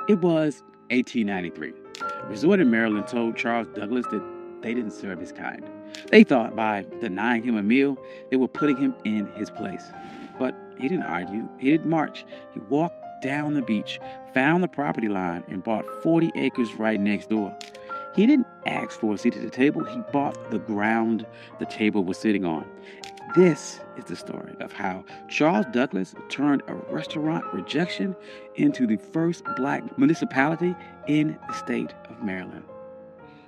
It was 1893. A resort in Maryland told Charles Douglas that they didn't serve his kind. They thought by denying him a meal, they were putting him in his place. But he didn't argue. He didn't march. He walked down the beach, found the property line, and bought 40 acres right next door. He didn't ask for a seat at the table. He bought the ground the table was sitting on. This is the story of how Charles Douglas turned a restaurant rejection into the first black municipality in the state of Maryland.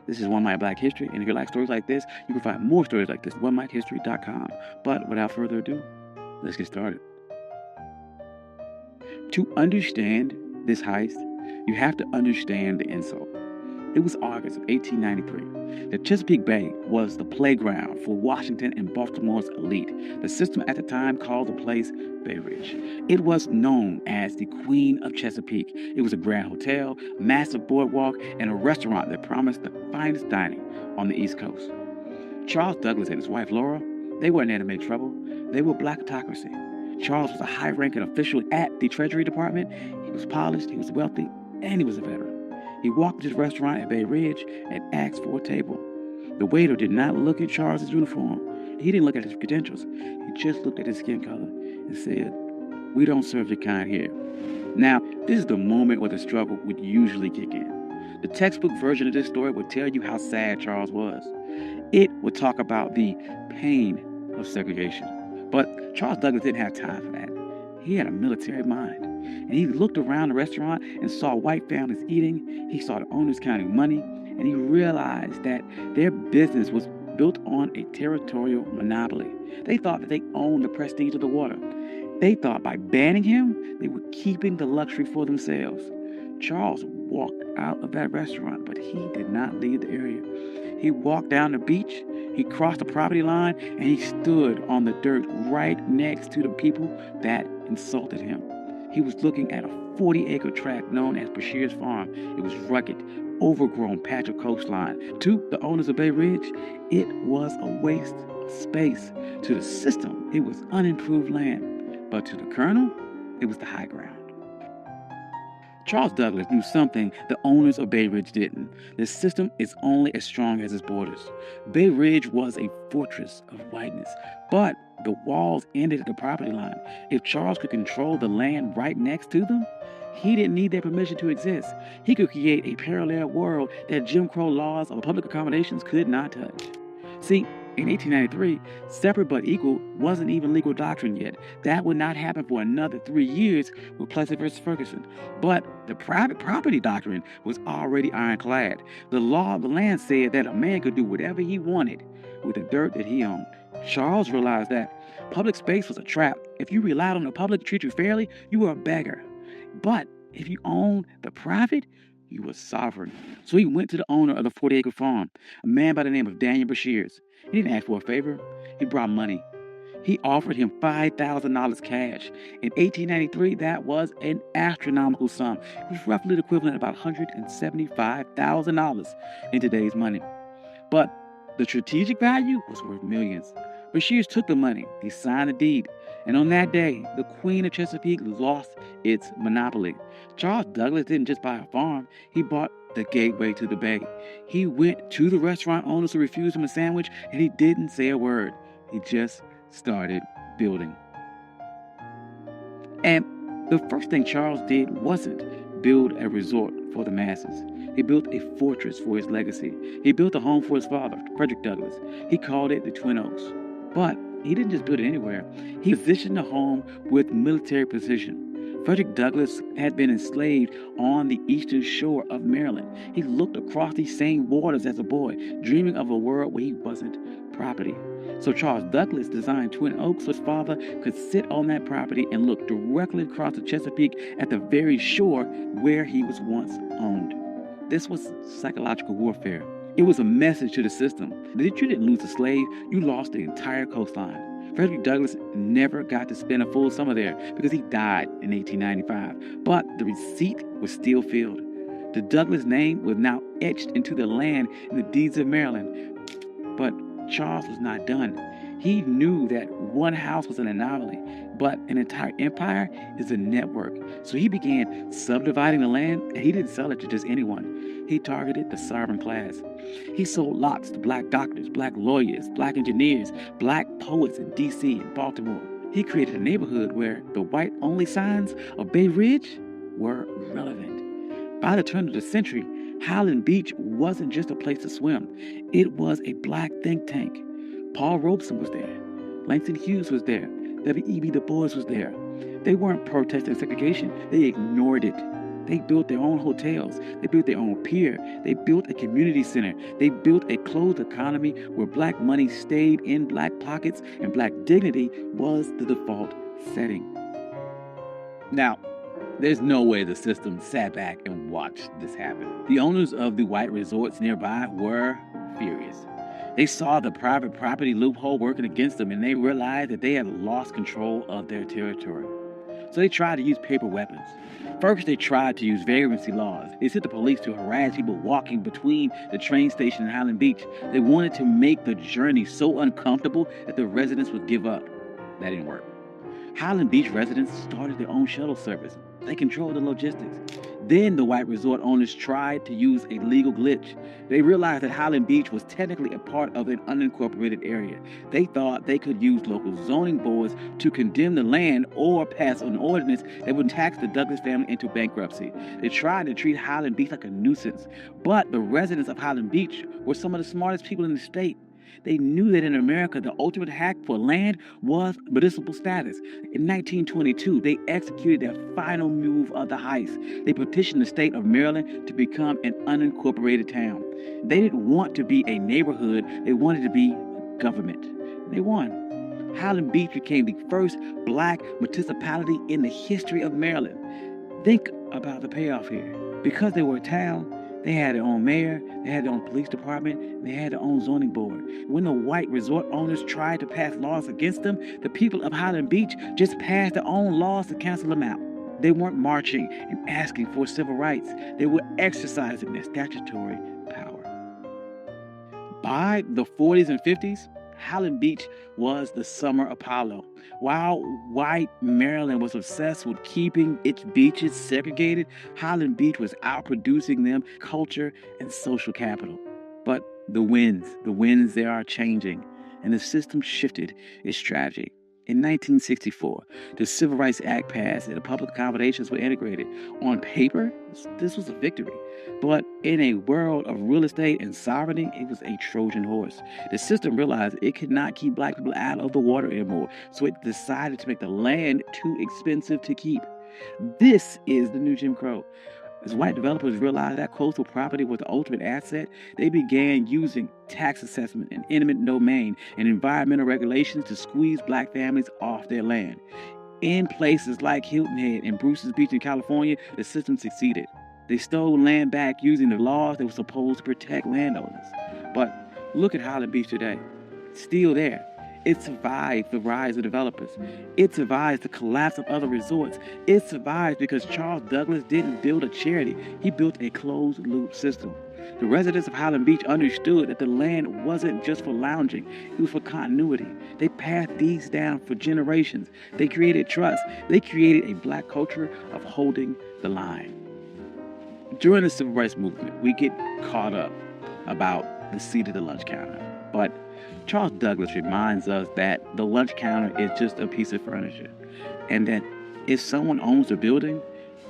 This is One Mike Black History, and if you like stories like this, you can find more stories like this at onemikehistory.com. But without further ado, let's get started. To understand this heist, you have to understand the insult. It was August of 1893. The Chesapeake Bay was the playground for Washington and Baltimore's elite. The system at the time called the place Bay Ridge. It was known as the Queen of Chesapeake. It was a grand hotel, massive boardwalk, and a restaurant that promised the finest dining on the East Coast. Charles Douglas and his wife Laura, they weren't there to make trouble. They were blackocracy. Charles was a high-ranking official at the Treasury Department. He was polished, he was wealthy, and he was a veteran. He walked to the restaurant at Bay Ridge and asked for a table. The waiter did not look at Charles's uniform. He didn't look at his credentials. He just looked at his skin color and said, "We don't serve your kind here." Now, this is the moment where the struggle would usually kick in. The textbook version of this story would tell you how sad Charles was. It would talk about the pain of segregation. But Charles Douglas didn't have time for that. He had a military mind. And he looked around the restaurant and saw white families eating. He saw the owners counting money. And he realized that their business was built on a territorial monopoly. They thought that they owned the prestige of the water. They thought by banning him, they were keeping the luxury for themselves. Charles walked out of that restaurant, but he did not leave the area. He walked down the beach, he crossed the property line, and he stood on the dirt right next to the people that insulted him. He was looking at a 40-acre tract known as Bashir's Farm. It was rugged, overgrown patch of coastline. To the owners of Bay Ridge, it was a waste of space. To the system, it was unimproved land. But to the Colonel, it was the high ground. Charles Douglas knew something the owners of Bay Ridge didn't. The system is only as strong as its borders. Bay Ridge was a fortress of whiteness, but the walls ended at the property line. If Charles could control the land right next to them, he didn't need their permission to exist. He could create a parallel world that Jim Crow laws of public accommodations could not touch. See, in 1893, separate but equal wasn't even legal doctrine yet. That would not happen for another 3 years with Plessy versus Ferguson. But the private property doctrine was already ironclad. The law of the land said that a man could do whatever he wanted with the dirt that he owned. Charles realized that public space was a trap. If you relied on the public to treat you fairly, you were a beggar. But if you owned the private, you were sovereign. So he went to the owner of the 40-acre farm, a man by the name of Daniel Bashirs. He didn't ask for a favor. He brought money. He offered him $5,000 cash. In 1893, that was an astronomical sum. It was roughly the equivalent of about $175,000 in today's money. But the strategic value was worth millions. Bashirs took the money. He signed the deed. And on that day, the Queen of Chesapeake lost its monopoly. Charles Douglas didn't just buy a farm. He bought the gateway to the bay. He went to the restaurant owners who refused him a sandwich, and he didn't say a word. He just started building. And the first thing Charles did wasn't build a resort for the masses. He built a fortress for his legacy. He built a home for his father, Frederick Douglass. He called it the Twin Oaks. But he didn't just build it anywhere. He positioned the home with military precision. Frederick Douglass had been enslaved on the eastern shore of Maryland. He looked across these same waters as a boy, dreaming of a world where he wasn't property. So Charles Douglas designed Twin Oaks so his father could sit on that property and look directly across the Chesapeake at the very shore where he was once owned. This was psychological warfare. It was a message to the system that you didn't lose a slave, you lost the entire coastline. Frederick Douglass never got to spend a full summer there because he died in 1895, but the receipt was still filled. The Douglass name was now etched into the land in the deeds of Maryland. But Charles was not done. He knew that one house was an anomaly, but an entire empire is a network. So he began subdividing the land, and he didn't sell it to just anyone. He targeted the sovereign class. He sold lots to black doctors, black lawyers, black engineers, black poets in D.C. and Baltimore. He created a neighborhood where the white-only signs of Bay Ridge were relevant. By the turn of the century, Highland Beach wasn't just a place to swim. It was a black think tank. Paul Robeson was there. Langston Hughes was there. W.E.B. Du Bois was there. They weren't protesting segregation. They ignored it. They built their own hotels. They built their own pier. They built a community center. They built a closed economy where black money stayed in black pockets and black dignity was the default setting. Now, there's no way the system sat back and watched this happen. The owners of the white resorts nearby were furious. They saw the private property loophole working against them, and they realized that they had lost control of their territory. So they tried to use paper weapons. First, they tried to use vagrancy laws. They sent the police to harass people walking between the train station and Highland Beach. They wanted to make the journey so uncomfortable that the residents would give up. That didn't work. Highland Beach residents started their own shuttle service. They controlled the logistics. Then the white resort owners tried to use a legal glitch. They realized that Highland Beach was technically a part of an unincorporated area. They thought they could use local zoning boards to condemn the land or pass an ordinance that would tax the Douglas family into bankruptcy. They tried to treat Highland Beach like a nuisance. But the residents of Highland Beach were some of the smartest people in the state. They knew that in America, the ultimate hack for land was municipal status. In 1922, they executed their final move of the heist. They petitioned the state of Maryland to become an unincorporated town. They didn't want to be a neighborhood. They wanted to be government. They won. Highland Beach became the first black municipality in the history of Maryland. Think about the payoff here. Because they were a town, they had their own mayor, they had their own police department, and they had their own zoning board. When the white resort owners tried to pass laws against them, the people of Highland Beach just passed their own laws to cancel them out. They weren't marching and asking for civil rights. They were exercising their statutory power. By the 40s and 50s, Highland Beach was the summer Apollo. While white Maryland was obsessed with keeping its beaches segregated, Highland Beach was outproducing them culture and social capital. But the winds they are changing, and the system shifted its strategy. In 1964, the Civil Rights Act passed and the public accommodations were integrated. On paper, this was a victory. But in a world of real estate and sovereignty, it was a Trojan horse. The system realized it could not keep black people out of the water anymore, so it decided to make the land too expensive to keep. This is the new Jim Crow. As white developers realized that coastal property was the ultimate asset, they began using tax assessment and eminent domain and environmental regulations to squeeze black families off their land. In places like Hilton Head and Bruce's Beach in California, the system succeeded. They stole land back using the laws that were supposed to protect landowners. But look at Highland Beach today. It's still there. It survived the rise of developers. It survives the collapse of other resorts. It survives because Charles Douglas didn't build a charity. He built a closed-loop system. The residents of Highland Beach understood that the land wasn't just for lounging. It was for continuity. They passed these down for generations. They created trust. They created a black culture of holding the line. During the Civil Rights Movement, we get caught up about the seat of the lunch counter. But Charles Douglas reminds us that the lunch counter is just a piece of furniture, and that if someone owns the building,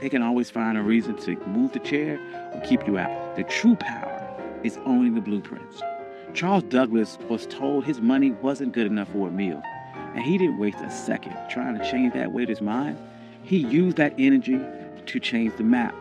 they can always find a reason to move the chair or keep you out. The true power is owning the blueprints. Charles Douglas was told his money wasn't good enough for a meal, and he didn't waste a second trying to change that with his mind. He used that energy to change the map.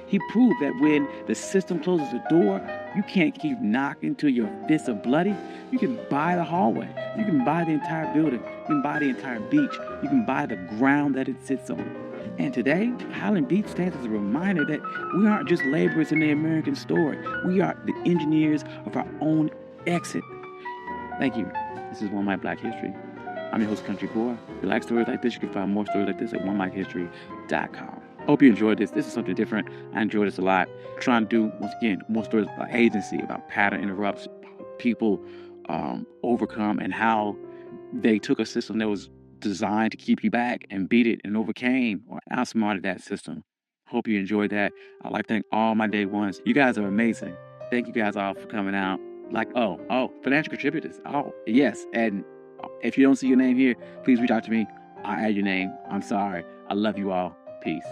He proved that when the system closes the door, you can't keep knocking till your fists are bloody. You can buy the hallway. You can buy the entire building. You can buy the entire beach. You can buy the ground that it sits on. And today, Highland Beach stands as a reminder that we aren't just laborers in the American story. We are the engineers of our own exit. Thank you. This is One Mic Black History. I'm your host, Country Boy. If you like stories like this, you can find more stories like this at onemichistory.com. Hope you enjoyed this. This is something different. I enjoyed this a lot. Trying to do, once again, more stories about agency, about pattern interrupts, people overcome, and how they took a system that was designed to keep you back and beat it and overcame or outsmarted that system. Hope you enjoyed that. I'd like to thank all my day ones. You guys are amazing. Thank you guys all for coming out. Financial contributors. Oh, yes. And if you don't see your name here, please reach out to me. I'll add your name. I'm sorry. I love you all. Peace.